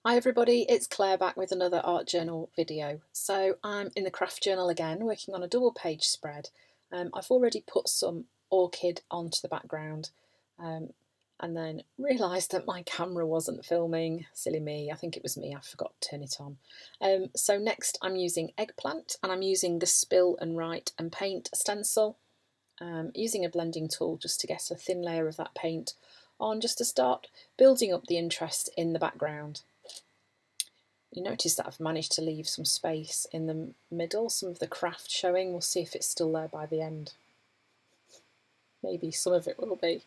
Hi everybody, it's Claire back with another art journal video. So I'm in the craft journal again, working on a double page spread. I've already put some orchid onto the background and then realised that my camera wasn't filming. Silly me, I think it was me, I forgot to turn it on. So next I'm using eggplant and I'm using the Spill and Write and Paint stencil. Using a blending tool just to get a thin layer of that paint on, just to start building up the interest in the background. You notice that I've managed to leave some space in the middle, some of the craft showing. We'll see if it's still there by the end. Maybe some of it will be.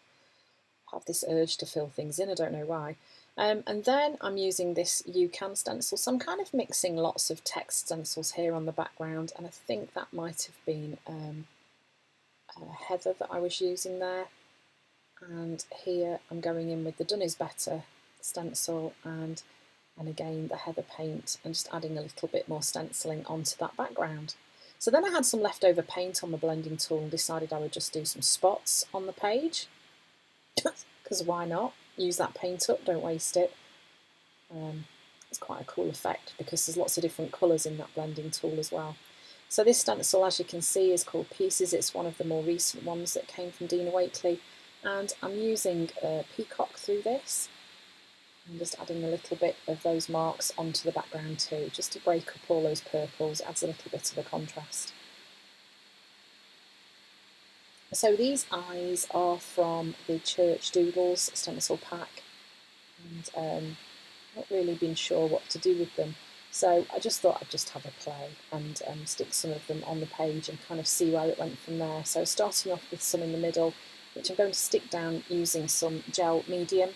I have this urge to fill things in, I don't know why. And then I'm using this You Can stencil, so I'm kind of mixing lots of text stencils here on the background, and I think that might have been Heather that I was using there. And here I'm going in with the Done Is Better stencil and again the Heather paint, and just adding a little bit more stenciling onto that background. So then I had some leftover paint on the blending tool and decided I would just do some spots on the page, because why not? Use that paint up, don't waste it. It's quite a cool effect because there's lots of different colours in that blending tool as well. So this stencil, as you can see, is called Pieces. It's one of the more recent ones that came from Dina Wakley, and I'm using a peacock through this. I'm just adding a little bit of those marks onto the background too, just to break up all those purples, adds a little bit of a contrast. So these eyes are from the Church Doodles stencil pack, and not really been sure what to do with them. So I just thought I'd just have a play and stick some of them on the page and kind of see where it went from there. So starting off with some in the middle, which I'm going to stick down using some gel medium.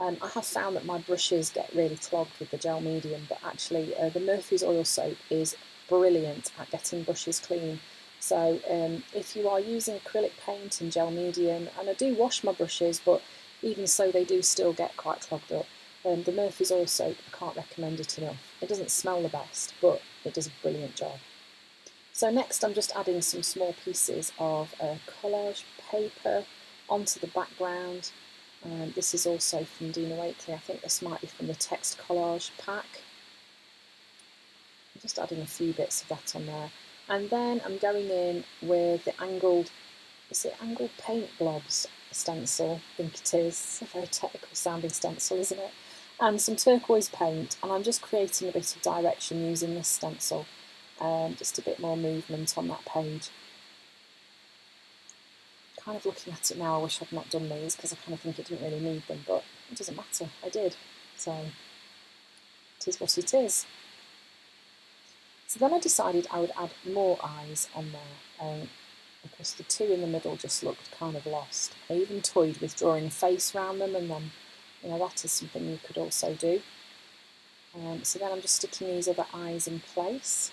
I have found that my brushes get really clogged with the gel medium, but actually the Murphy's oil soap is brilliant at getting brushes clean. So if you are using acrylic paint and gel medium, and I do wash my brushes, but even so they do still get quite clogged up, the Murphy's oil soap, I can't recommend it enough. It doesn't smell the best, but it does a brilliant job. So next I'm just adding some small pieces of collage paper onto the background. This is also from Dina Wakley. I think this might be from the text collage pack. I'm just adding a few bits of that on there. And then I'm going in with the angled, is it angled paint blobs stencil? I think it is. It's a very technical sounding stencil, isn't it? And some turquoise paint, and I'm just creating a bit of direction using this stencil. Just a bit more movement on that page. Kind of looking at it now, I wish I'd not done these because I kind of think it didn't really need them, but it doesn't matter, I did. So it is what it is. So then I decided I would add more eyes on there because the two in the middle just looked kind of lost. I even toyed with drawing a face around them, and then, that is something you could also do. So then I'm just sticking these other eyes in place.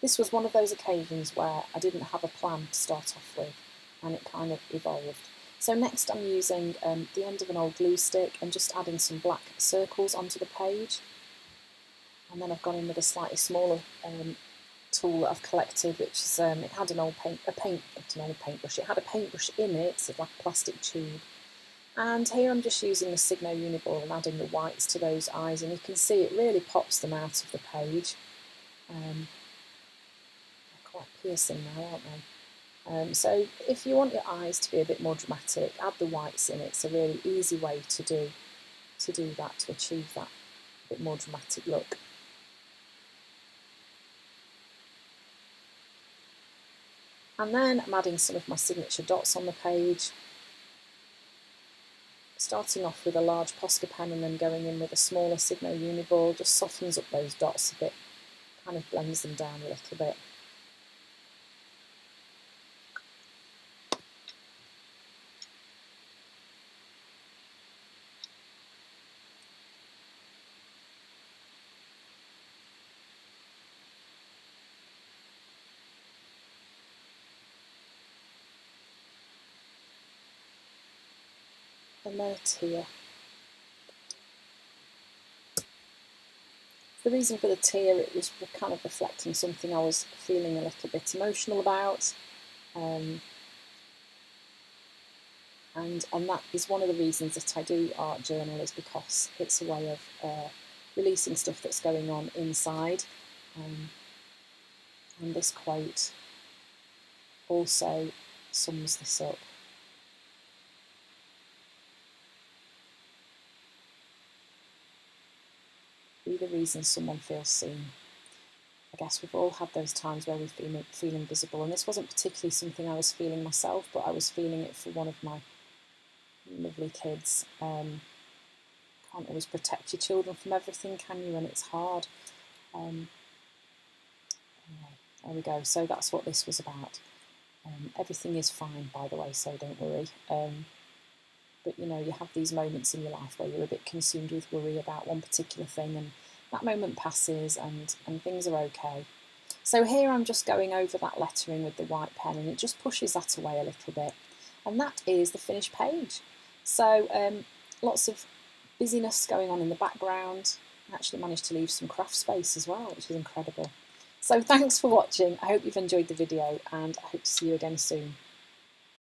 This was one of those occasions where I didn't have a plan to start off with, and it kind of evolved. So next I'm using the end of an old glue stick and just adding some black circles onto the page. And then I've gone in with a slightly smaller tool that I've collected, which is, it had an old paintbrush. It had a paintbrush in it, so like a plastic tube. And here I'm just using the Signo Uniball and adding the whites to those eyes, and you can see it really pops them out of the page. Quite piercing now, aren't they? So if you want your eyes to be a bit more dramatic, add the whites in. It's a really easy way to do that, to achieve that bit more dramatic look. And then I'm adding some of my signature dots on the page, starting off with a large Posca pen and then going in with a smaller Signo Uniball. Just softens up those dots a bit, kind of blends them down a little bit. And there a tear. The reason for the tear, it was kind of reflecting something I was feeling a little bit emotional about. And that is one of the reasons that I do art journal, is because it's a way of releasing stuff that's going on inside. And this quote also sums this up. Be the reason someone feels seen. I guess we've all had those times where we've been feeling invisible, and this wasn't particularly something I was feeling myself, but I was feeling it for one of my lovely kids. Can't always protect your children from everything, can you? And it's hard. Anyway, there we go. So that's what this was about. Everything is fine, by the way, so don't worry. But you know, you have these moments in your life where you're a bit consumed with worry about one particular thing, and that moment passes and things are okay. So here I'm just going over that lettering with the white pen, and it just pushes that away a little bit. And that is the finished page. So lots of busyness going on in the background. I actually managed to leave some craft space as well, which is incredible. So thanks for watching. I hope you've enjoyed the video, and I hope to see you again soon.